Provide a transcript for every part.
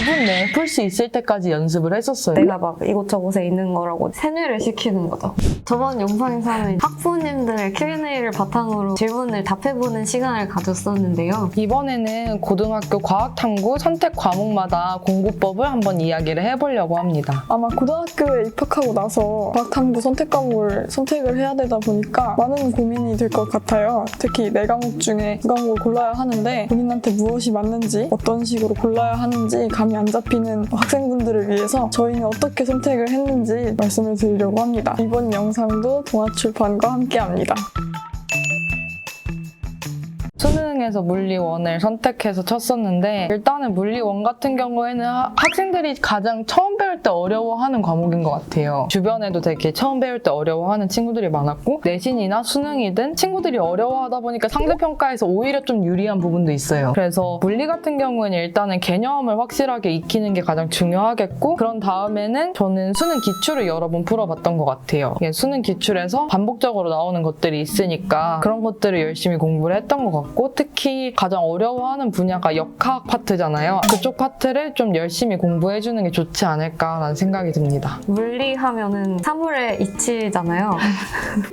2분 내에 풀 수 있을 때까지 연습을 했었어요. 내가 막 이곳저곳에 있는 거라고 세뇌를 시키는 거죠. 저번 영상에서는 학부모님들의 Q&A를 바탕으로 질문을 답해보는 시간을 가졌었는데요. 이번에는 고등학교 과학탐구 선택 과목마다 공부법을 한번 이야기를 해보려고 합니다. 아마 고등학교에 입학하고 나서 과학탐구 선택 과목을 선택을 해야 되다 보니까 많은 고민이 될 것 같아요. 특히 4과목 중에 2과목을 골라야 하는데 본인한테 무엇이 맞는지, 어떤 식으로 골라야 하는지 감이 안 잡히는 학생분들을 위해서 저희는 어떻게 선택을 했는지 말씀을 드리려고 합니다. 이번 영상도 동아출판과 함께합니다. 수능에서 물리 1을 선택해서 쳤었는데 일단은 물리 1 같은 경우에는 학생들이 가장 처음 배울 때 어려워하는 과목인 것 같아요. 주변에도 되게 처음 배울 때 어려워하는 친구들이 많았고 내신이나 수능이든 친구들이 어려워하다 보니까 상대평가에서 오히려 좀 유리한 부분도 있어요. 그래서 물리 같은 경우에는 일단은 개념을 확실하게 익히는 게 가장 중요하겠고 그런 다음에는 저는 수능 기출을 여러 번 풀어봤던 것 같아요. 수능 기출에서 반복적으로 나오는 것들이 있으니까 그런 것들을 열심히 공부를 했던 것 같고 특히 가장 어려워하는 분야가 역학 파트잖아요. 그쪽 파트를 좀 열심히 공부해주는 게 좋지 않을까라는 생각이 듭니다. 물리 하면은 사물의 이치잖아요.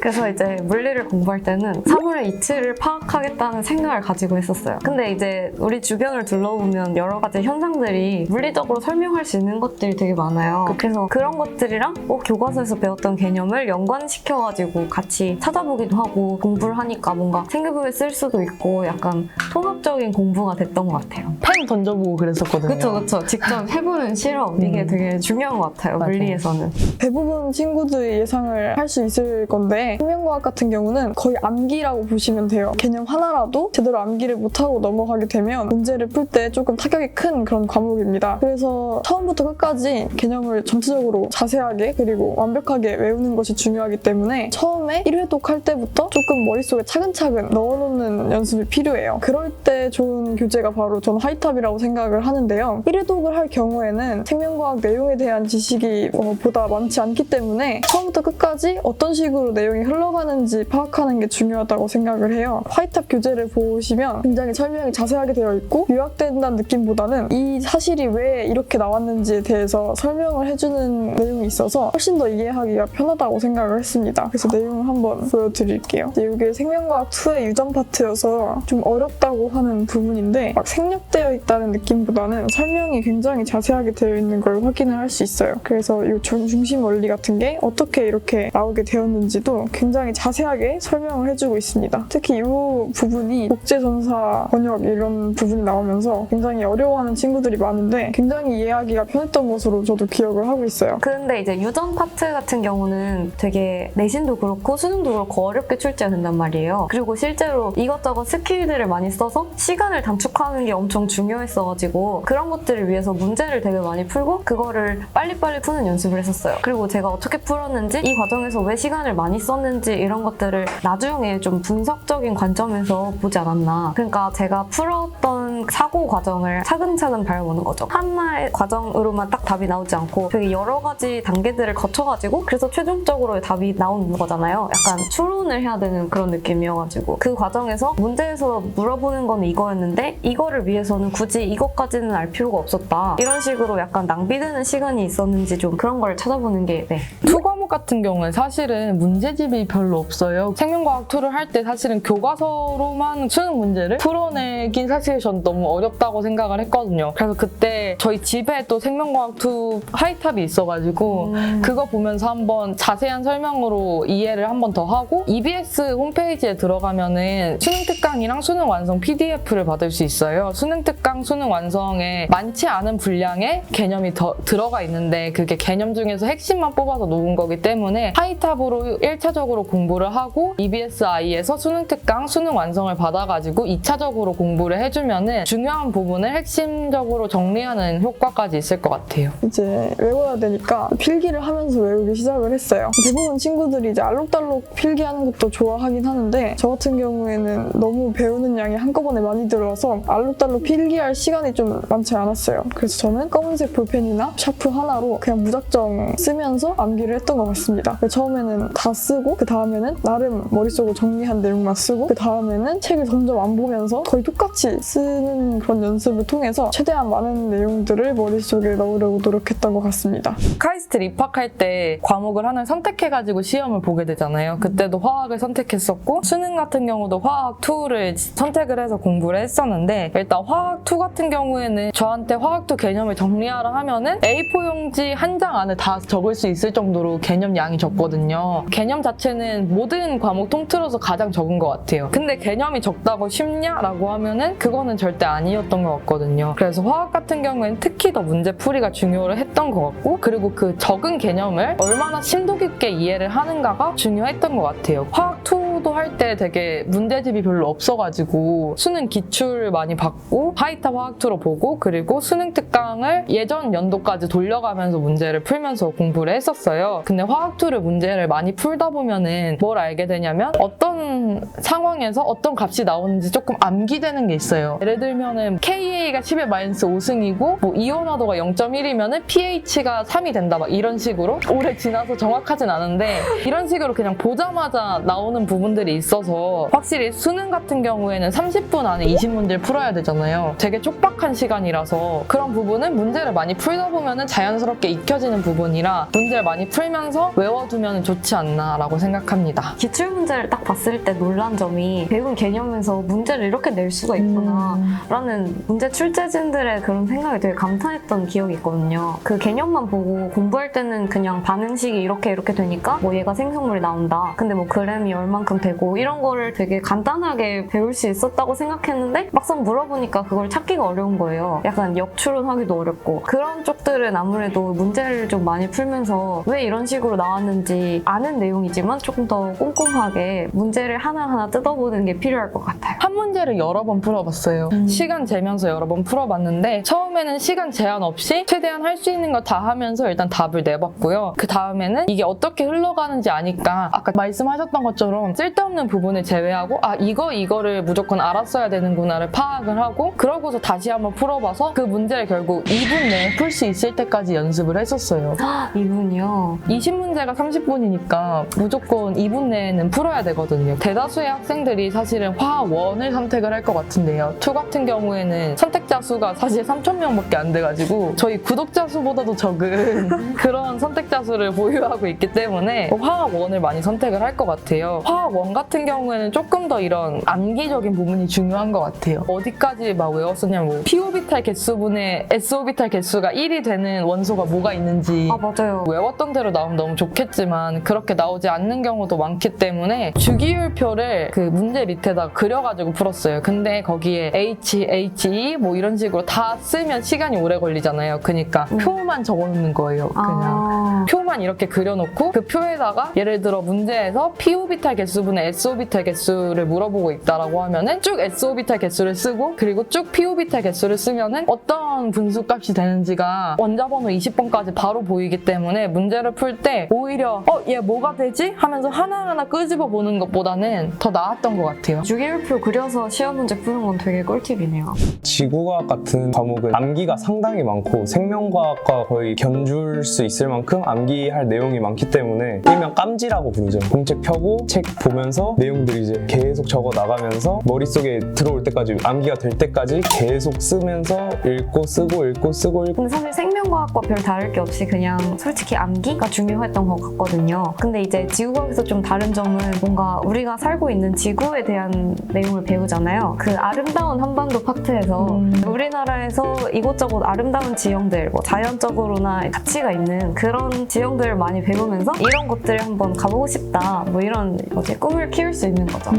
그래서 이제 물리를 공부할 때는 사물의 이치를 파악하겠다는 생각을 가지고 했었어요. 근데 이제 우리 주변을 둘러보면 여러 가지 현상들이 물리적으로 설명할 수 있는 것들이 되게 많아요. 그래서 그런 것들이랑 교과서에서 배웠던 개념을 연관시켜가지고 같이 찾아보기도 하고 공부를 하니까 뭔가 생기부에 쓸 수도 있고 약간 통합적인 공부가 됐던 것 같아요. 펜 던져보고 그랬었거든요. 그쵸. 직접 해보는 실험 이게 되게 중요한 것 같아요. 맞아요. 물리에서는. 대부분 친구들이 예상을 할 수 있을 건데 생명과학 같은 경우는 거의 암기라고 보시면 돼요. 개념 하나라도 제대로 암기를 못하고 넘어가게 되면 문제를 풀 때 조금 타격이 큰 그런 과목입니다. 그래서 처음부터 끝까지 개념을 전체적으로 자세하게 그리고 완벽하게 외우는 것이 중요하기 때문에 처음에 1회독 할 때부터 조금 머릿속에 차근차근 넣어놓는 연습이 필요해요. 그럴 때 좋은 교재가 바로 저는 하이탑이라고 생각을 하는데요. 1회독을 할 경우에는 생명과학 내용에 대한 지식이 보다 많지 않기 때문에 처음부터 끝까지 어떤 식으로 내용이 흘러가는지 파악하는 게 중요하다고 생각을 해요. 화이탑 교재를 보시면 굉장히 설명이 자세하게 되어 있고 요약된다는 느낌보다는 이 사실이 왜 이렇게 나왔는지에 대해서 설명을 해주는 내용이 있어서 훨씬 더 이해하기가 편하다고 생각을 했습니다. 그래서 내용을 한번 보여드릴게요. 이게 생명과학 2의 유전 파트여서 좀 어렵다고 하는 부분인데 막 생략되어 있다는 느낌보다는 설명이 굉장히 자세하게 되어 있는 걸 확인을 할 수 있어요. 그래서 이 중심 원리 같은 게 어떻게 이렇게 나오게 되었는지도 굉장히 자세하게 설명을 해주고 있습니다. 특히 이 부분이 국제전사 번역 이런 부분이 나오면서 굉장히 어려워하는 친구들이 많은데 굉장히 이해하기가 편했던 것으로 저도 기억을 하고 있어요. 근데 이제 유전 파트 같은 경우는 되게 내신도 그렇고 수능도 그렇고 어렵게 출제가 된단 말이에요. 그리고 실제로 이것저것 스킬들을 많이 써서 시간을 단축하는 게 엄청 중요했어가지고 그런 것들을 위해서 문제를 되게 많이 풀고 그거를 빨리빨리 푸는 연습을 했었어요. 그리고 제가 어떻게 풀었는지 이 과정에서 왜 시간을 많이 썼는지 이런 것들을 나중에 좀 분석적인 관점에서 보지 않았나. 그러니까 제가 풀었던 사고 과정을 차근차근 밟아보는 거죠. 하나의 과정으로만 딱 답이 나오지 않고 되게 여러 가지 단계들을 거쳐가지고 그래서 최종적으로 답이 나오는 거잖아요. 약간 추론을 해야 되는 그런 느낌이어가지고 그 과정에서 문제에서 물어보는 건 이거였는데 이거를 위해서는 굳이 이것까지는 알 필요가 없었다. 이런 식으로 약간 낭비되는 시간이 있었는지 좀 그런 걸 찾아보는 게 투 과목 같은 경우는 사실은 문제집이 별로 없어요. 생명과학 2를 할 때 사실은 교과서로만 수능 문제를 풀어내긴 사실 전 너무 어렵다고 생각을 했거든요. 그래서 그때 저희 집에 또 생명과학 2 하이탑이 있어가지고 그거 보면서 한번 자세한 설명으로 이해를 한 번 더 하고 EBS 홈페이지에 들어가면은 수능 특강이랑 수능 완성 PDF를 받을 수 있어요. 수능 특강, 수능 완성에 많지 않은 분량의 개념이 더 들어가 있는데 그게 개념 중에서 핵심만 뽑아서 놓은 거기 때문에 하이탑으로 1차적으로 공부를 하고 EBS-I에서 수능 특강, 수능 완성을 받아가지고 2차적으로 공부를 해주면은 중요한 부분을 핵심적으로 정리하는 효과까지 있을 것 같아요. 이제 외워야 되니까 필기를 하면서 외우기 시작을 했어요. 대부분 친구들이 이제 알록달록 필기하는 것도 좋아하긴 하는데 저 같은 경우에는 너무 배우는 그리는 양이 한꺼번에 많이 들어와서 알록달록 필기할 시간이 좀 많지 않았어요. 그래서 저는 검은색 볼펜이나 샤프 하나로 그냥 무작정 쓰면서 암기를 했던 것 같습니다. 처음에는 다 쓰고 그 다음에는 나름 머릿속으로 정리한 내용만 쓰고 그 다음에는 책을 점점 안 보면서 거의 똑같이 쓰는 그런 연습을 통해서 최대한 많은 내용들을 머릿속에 넣으려고 노력했던 것 같습니다. 카이스트 입학할 때 과목을 하나 선택해가지고 시험을 보게 되잖아요. 그때도 화학을 선택했었고 수능 같은 경우도 화학 2를 선택을 해서 공부를 했었는데 일단 화학 2 같은 경우에는 저한테 화학 2 개념을 정리하라 하면은 A4 용지 한 장 안에 다 적을 수 있을 정도로 개념 양이 적거든요. 개념 자체는 모든 과목 통틀어서 가장 적은 것 같아요. 근데 개념이 적다고 쉽냐라고 하면은 그거는 절대 아니었던 것 같거든요. 그래서 화학 같은 경우에는 특히 더 문제 풀이가 중요를 했던 것 같고 그리고 그 적은 개념을 얼마나 심도 깊게 이해를 하는가가 중요했던 것 같아요. 화학 2도 할 때 되게 문제집이 별로 없어가지고 수능 기출 많이 받고 하이탑 화학 2로 보고 그리고 수능 특강을 예전 연도까지 돌려가면서 문제를 풀면서 공부를 했었어요. 근데 화학 2를 문제를 많이 풀다 보면은 뭘 알게 되냐면 어떤 상황에서 어떤 값이 나오는지 조금 암기되는 게 있어요. 예를 들면은 KA가 10의 마이너스 5승이고 뭐 이온화도가 0.1이면은 pH가 3이 된다 막 이런 식으로 오래 지나서 정확하진 않은데 이런 식으로 그냥 보자마자 나오는 부분들이 있어서 확실히 수능 같은 경우에는 30분 안에 20문제를 풀어야 되잖아요. 되게 촉박한 시간이라서 그런 부분은 문제를 많이 풀다 보면은 자연스럽게 익혀지는 부분이라 문제를 많이 풀면서 외워두면 좋지 않나라고 생각합니다. 기출문제를 딱 봤을 때 놀란 점이 배운 개념에서 문제를 이렇게 낼 수가 있구나 라는 문제 출제진들의 그런 생각이 되게 감탄했던 기억이 있거든요. 그 개념만 보고 공부할 때는 그냥 반응식이 이렇게 되니까 뭐 얘가 생성물이 나온다. 근데 뭐 그램이 얼만큼 되고 이런 거를 되게 간단하게 배울 수 있었다고 생각했는데 막상 물어보니까 그걸 찾기가 어려운 거예요. 약간 역추론하기도 어렵고 그런 쪽들은 아무래도 문제를 좀 많이 풀면서 왜 이런 식으로 나왔는지 아는 내용이지만 조금 더 꼼꼼하게 문제를 하나하나 뜯어보는 게 필요할 것 같아요. 한 문제를 여러 번 풀어봤어요. 시간 재면서 여러 번 풀어봤는데 처음에는 시간 제한 없이 최대한 할 수 있는 거 다 하면서 일단 답을 내봤고요. 그 다음에는 이게 어떻게 흘러가는지 아니까 아까 말씀하셨던 것처럼 쓸데없는 부분을 제외하고 아 이거를 무조건 알았어야 되는구나를 파악을 하고 그러고서 다시 한번 풀어봐서 그 문제를 결국 2분 내에 풀 수 있을 때까지 연습을 했었어요. 이분이요? 20문제가 30분이니까 무조건 2분 내에는 풀어야 되거든요. 대다수의 학생들이 사실은 화학 1을 선택을 할 것 같은데요. 2 같은 경우에는 선택자 수가 사실 3,000명밖에 안 돼가지고 저희 구독자 수보다도 적은 그런 선택자 수를 보유하고 있기 때문에 화학 1을 많이 선택을 할 것 같아요. 화학 1 같은 경우에는 조금 더 이런 암기적인 부분이 중요한 것 같아요. 어디까지 막 외웠었냐면 뭐 p오비탈 개수분의 s오비탈 개수가 1이 되는 원소가 뭐가 있는지 아 맞아요. 외웠던 대로 나오면 너무 좋겠지만 그렇게 나오지 않는 경우도 많기 때문에 주기율표를 그 문제 밑에다 그려가지고 풀었어요. 근데 거기에 H, HE 뭐 이런 식으로 다 쓰면 시간이 오래 걸리잖아요. 그러니까 표만 적어놓는 거예요. 그냥 표만 이렇게 그려놓고 그 표에다가 예를 들어 문제에서 p오비탈 개수분의 s오비탈 개수를 물어보고 있다라고 하면은 쭉 s오비탈 개수를 쓰고 그리고 쭉 p오비탈 개수를 쓰면은 어떤 분수값이 되는지가 원자번호 20번까지 바로 보이기 때문에 문제를 풀 때 오히려 얘 뭐가 되지? 하면서 하나하나 끄집어 보는 것보다는 더 나았던 것 같아요. 주기율표 그려서 시험 문제 푸는 건 되게 꿀팁이네요. 지구과학 같은 과목은 암기가 상당히 많고 생명과학과 거의 견줄 수 있을 만큼 암기할 내용이 많기 때문에 일명 깜지라고 부르죠. 공책 펴고 책 보면서 내용들 이제 계속 적어 나가면서 머릿속에 들어올 때까지 암기가 될 때까지 계속 쓰면서 읽고 쓰고 읽고 쓰고 읽고. 근데 사실 생명과학과 별 다를 게 없이 그냥 솔직히 암기가 중요했던 것 같거든요. 근데 이제 지구과학에서 좀 다른 점은 뭔가 우리가 살고 있는 지구에 대한 내용을 배우잖아요. 그 아름다운 한반도 파트에서 우리나라에서 이곳저곳 아름다운 지형들, 뭐 자연적으로나 가치가 있는 그런 지형들을 많이 배우면서 이런 곳들을 한번 가보고 싶다. 뭐 이런 꿈을 키울 수 있는 거죠.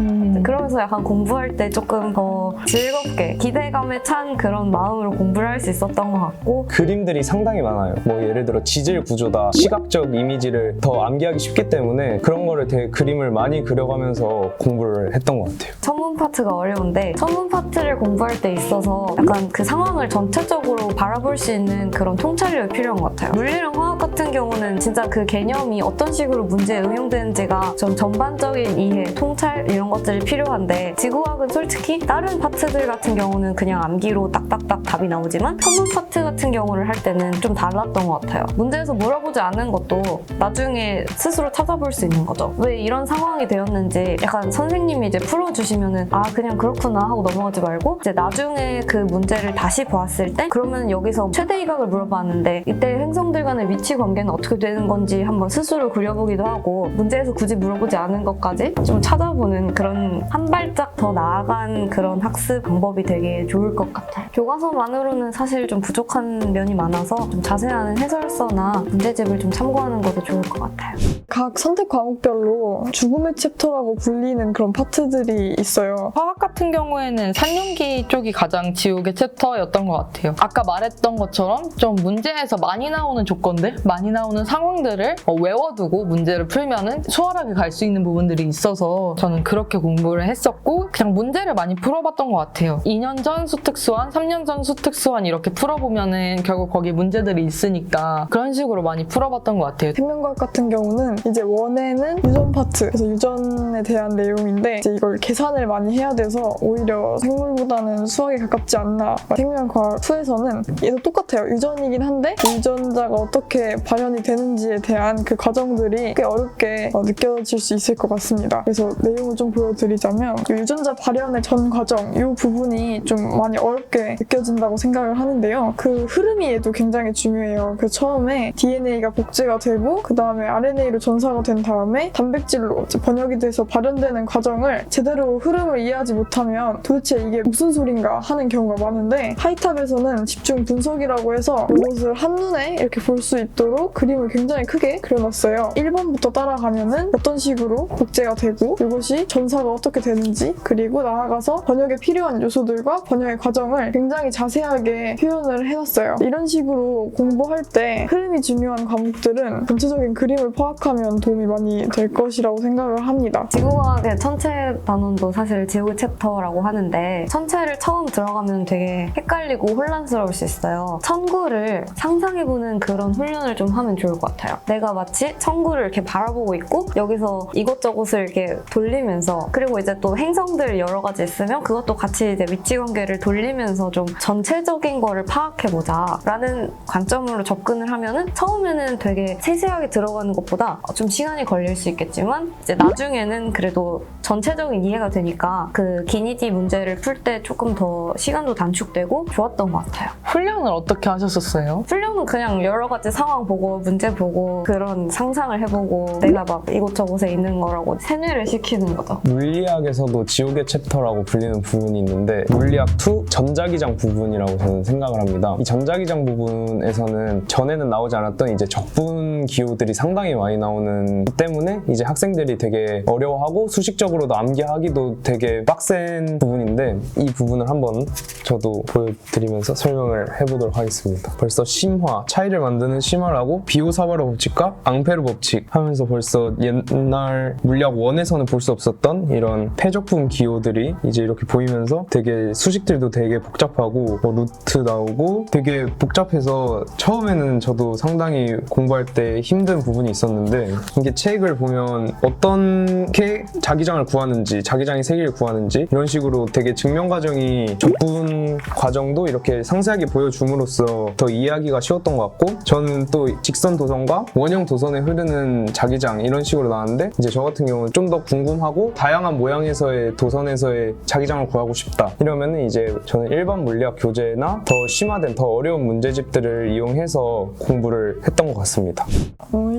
그러면서 약간 공부할 때 조금 더 즐겁게 기대감에 찬 그런 마음으로 공부를 할 수 있었던 것 같고 그림들이 상당히 많아요. 뭐 예를 들어 지질 구조다, 시각적 이미지를 더 암기하기 쉽기 때문에 그런 거를 되게 그림을 많이 그려가면서 공부를 했던 것 같아요. 첫 천문 파트가 어려운데 천문 파트를 공부할 때 있어서 약간 그 상황을 전체적으로 바라볼 수 있는 그런 통찰력이 필요한 것 같아요. 물리랑 화학 같은 경우는 진짜 그 개념이 어떤 식으로 문제에 응용되는지가 좀 전반적인 이해, 통찰 이런 것들이 필요한데 지구과학은 솔직히 다른 파트들 같은 경우는 그냥 암기로 딱딱딱 답이 나오지만 천문 파트 같은 경우를 할 때는 좀 달랐던 것 같아요. 문제에서 물어보지 않은 것도 나중에 스스로 찾아볼 수 있는 거죠. 왜 이런 상황이 되었는지 약간 선생님이 이제 풀어주시면은 아 그냥 그렇구나 하고 넘어가지 말고 이제 나중에 그 문제를 다시 보았을 때 그러면 여기서 최대 이각을 물어봤는데 이때 행성들 간의 위치 관계는 어떻게 되는 건지 한번 스스로 그려보기도 하고 문제에서 굳이 물어보지 않은 것까지 좀 찾아보는 그런 한 발짝 더 나아간 그런 학습 방법이 되게 좋을 것 같아요. 교과서만으로는 사실 좀 부족한 면이 많아서 좀 자세한 해설서나 문제집을 좀 참고하는 것도 좋을 것 같아요. 각 선택 과목별로 죽음의 챕터라고 불리는 그런 파트들이 있어요. 화학 같은 경우에는 산용기 쪽이 가장 지옥의 챕터였던 것 같아요. 아까 말했던 것처럼 좀 문제에서 많이 나오는 조건들, 많이 나오는 상황들을 외워두고 문제를 풀면은 수월하게 갈 수 있는 부분들이 있어서 저는 그렇게 공부를 했었고 그냥 문제를 많이 풀어봤던 것 같아요. 2년 전 수특수환, 3년 전 수특수환 이렇게 풀어보면은 결국 거기 문제들이 있으니까 그런 식으로 많이 풀어봤던 것 같아요. 생명과학 같은 경우는 이제 원에는 유전 파트, 그래서 유전에 대한 내용인데 이제 이걸 계산을 많이 해야 돼서 오히려 생물보다는 수학에 가깝지 않나. 생명과학 2에서는 얘도 똑같아요. 유전이긴 한데 유전자가 어떻게 발현이 되는지에 대한 그 과정들이 꽤 어렵게 느껴질 수 있을 것 같습니다. 그래서 내용을 좀 보여드리자면 유전자 발현의 전 과정, 이 부분이 좀 많이 어렵게 느껴진다고 생각을 하는데요. 그 흐름이 얘도 굉장히 중요해요. 그 처음에 DNA가 복제가 되고 그 다음에 RNA로 전사가 된 다음에 단백질로 번역이 돼서 발현되는 과정을 제대로 흐름을 이해하지 못하면 도대체 이게 무슨 소린가 하는 경우가 많은데 하이탑에서는 집중 분석이라고 해서 이것을 한눈에 이렇게 볼 수 있도록 그림을 굉장히 크게 그려놨어요. 1번부터 따라가면은 어떤 식으로 복제가 되고 이것이 전사가 어떻게 되는지 그리고 나아가서 번역에 필요한 요소들과 번역의 과정을 굉장히 자세하게 표현을 해놨어요. 이런 식으로 공부할 때 흐름이 중요한 과목들은 전체적인 그림을 파악하면 도움이 많이 될 것이라고 생각을 합니다. 지구과학의 천체 단원도 사실 지구 챕터라고 하는데 천체를 처음 들어가면 되게 헷갈리고 혼란스러울 수 있어요. 천구를 상상해보는 그런 훈련을 좀 하면 좋을 것 같아요. 내가 마치 천구를 이렇게 바라보고 있고 여기서 이것저것을 이렇게 돌리면서 그리고 이제 또 행성들 여러 가지 있으면 그것도 같이 이제 위치 관계를 돌리면서 좀 전체적인 거를 파악해보자 라는 관점으로 접근을 하면은 처음에는 되게 세세하게 들어가는 것보다 좀 시간이 걸릴 수 있겠지만 이제 나중에는 그래도 전체적인 이해가 되니까 그 기니디 문제를 풀 때 조금 더 시간도 단축되고 좋았던 것 같아요. 훈련을 어떻게 하셨었어요? 훈련은 그냥 여러 가지 상황 보고 문제 보고 그런 상상을 해보고 내가 막 이곳저곳에 있는 거라고 세뇌를 시키는 거죠. 물리학에서도 지옥의 챕터라고 불리는 부분이 있는데 물리학 2 전자기장 부분이라고 저는 생각을 합니다. 이 전자기장 부분에서는 전에는 나오지 않았던 이제 적분 기호들이 상당히 많이 나오는 때문에 이제 학생들이 되게 어려워하고 수식적으로도 암기하기도 되게 빡센 부분인데 이 부분을 한번 저도 보여드리면서 설명을 해보도록 하겠습니다. 벌써 심화, 차이를 만드는 심화라고 비오사바로 법칙과 앙페르 법칙 하면서 벌써 옛날 물리학 1에서는 볼 수 없었던 이런 패적분 기호들이 이제 이렇게 보이면서 되게 수식들도 되게 복잡하고 루트 나오고 되게 복잡해서 처음에는 저도 상당히 공부할 때 힘든 부분이 있었는데 이게 책을 보면 어떻게 자기장을 구하는지 자기장의 세기를 구하는지 이런 식으로 되게 증명 과정이 적분 과정도 이렇게 상세하게 보여줌으로써 더 이해하기가 쉬웠던 것 같고 저는 또 직선 도선과 원형 도선에 흐르는 자기장 이런 식으로 나왔는데 이제 저 같은 경우는 좀 더 궁금하고 다양한 모양에서의 도선에서의 자기장을 구하고 싶다 이러면은 이제 저는 일반 물리학 교재나 더 심화된 더 어려운 문제집들을 이용해서 공부를 했던 것 같습니다.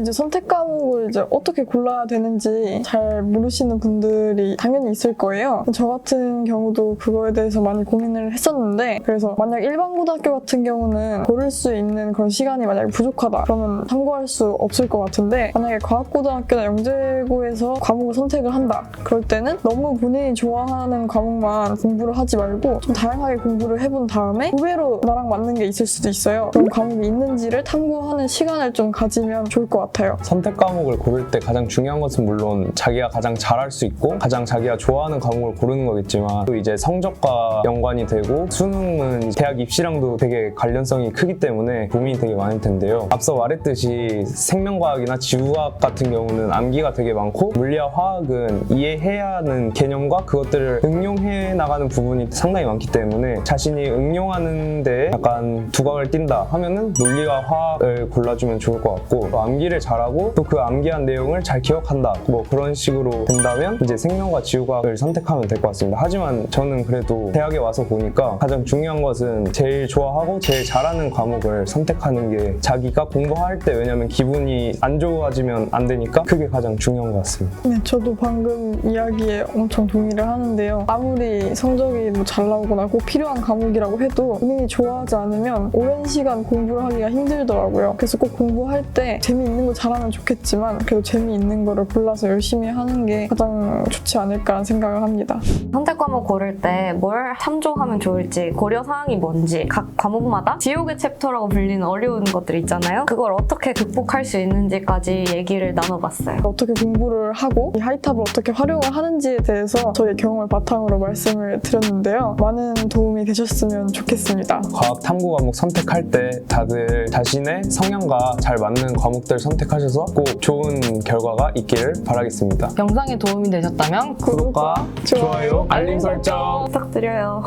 이제 선택 과목을 이제 어떻게 골라야 되는지 잘 모르시는 분들이 당연히 있을 거예요. 저 같은 경우도 그거에 대해서 많이 고민을 했었는데 그래서 만약 일반 고등학교 같은 경우는 고를 수 있는 그런 시간이 만약에 부족하다 그러면 참고할 수 없을 것 같은데 만약에 과학고등학교나 영재고에서 과목을 선택을 한다 그럴 때는 너무 본인이 좋아하는 과목만 공부를 하지 말고 좀 다양하게 공부를 해본 다음에 후배로 나랑 맞는 게 있을 수도 있어요. 그런 과목이 있는지를 탐구하는 시간을 좀 가지면 좋을 것 같아요. 선택 과목을 고를 때 가장 중요한 것은 물론 자기가 가장 잘할 수 있고 가장 자기가 좋아하는 과목을 고르는 거겠지만 또 이제 성적과 연관이 되고 수능은 대학 입시랑도 되게 관련성이 크기 때문에 고민이 되게 많을 텐데요. 앞서 말했듯이 생명과학이나 지구과학 같은 경우는 암기가 되게 많고 물리와 화학은 이해해야 하는 개념과 그것들을 응용해 나가는 부분이 상당히 많기 때문에 자신이 응용하는 데 약간 두각을 띈다 하면은 물리와 화학을 골라주면 좋을 것 같고 또 암기를 잘하고 또 그 암기한 내용을 잘 기억한다 뭐 그런 식으로 된다면 이제 생명과 지구과학을 선택하면 될 것 같습니다. 하지만 저는 그래도 대학에 와서 보니까 가장 중요한 것은 제일 좋아하고 제일 잘하는 과목을 선택하는 게 자기가 공부할 때 왜냐면 기분이 안 좋아지면 안 되니까 그게 가장 중요한 것 같습니다. 네, 저도 방금 이야기에 엄청 동의를 하는데요. 아무리 성적이 뭐 잘 나오거나 꼭 필요한 과목이라고 해도 본인이 좋아하지 않으면 오랜 시간 공부를 하기가 힘들더라고요. 그래서 꼭 공부할 때 재미있는 거 잘하면 좋겠지만 그래도 재미있는 거를 골라서 열심히 하는 게 가장 좋지 않을까 생각을 합니다. 선택 과목 고를 때 뭘 참조하면 좋을지, 고려 사항이 뭔지, 각 과목마다 지옥의 챕터라고 불리는 어려운 것들 있잖아요. 그걸 어떻게 극복할 수 있는지까지 얘기를 나눠봤어요. 어떻게 공부를 하고 이 하이탑을 어떻게 활용을 하는지에 대해서 저의 경험을 바탕으로 말씀을 드렸는데요. 많은 도움이 되셨으면 좋겠습니다. 과학 탐구 과목 선택할 때 다들 자신의 성향과 잘 맞는 과목들 선택하셔서 꼭 좋은 결과가 있기를 바라겠습니다. 영상에 도움이 되셨다면 구독과 좋아요, 알림 설정 부탁드려요.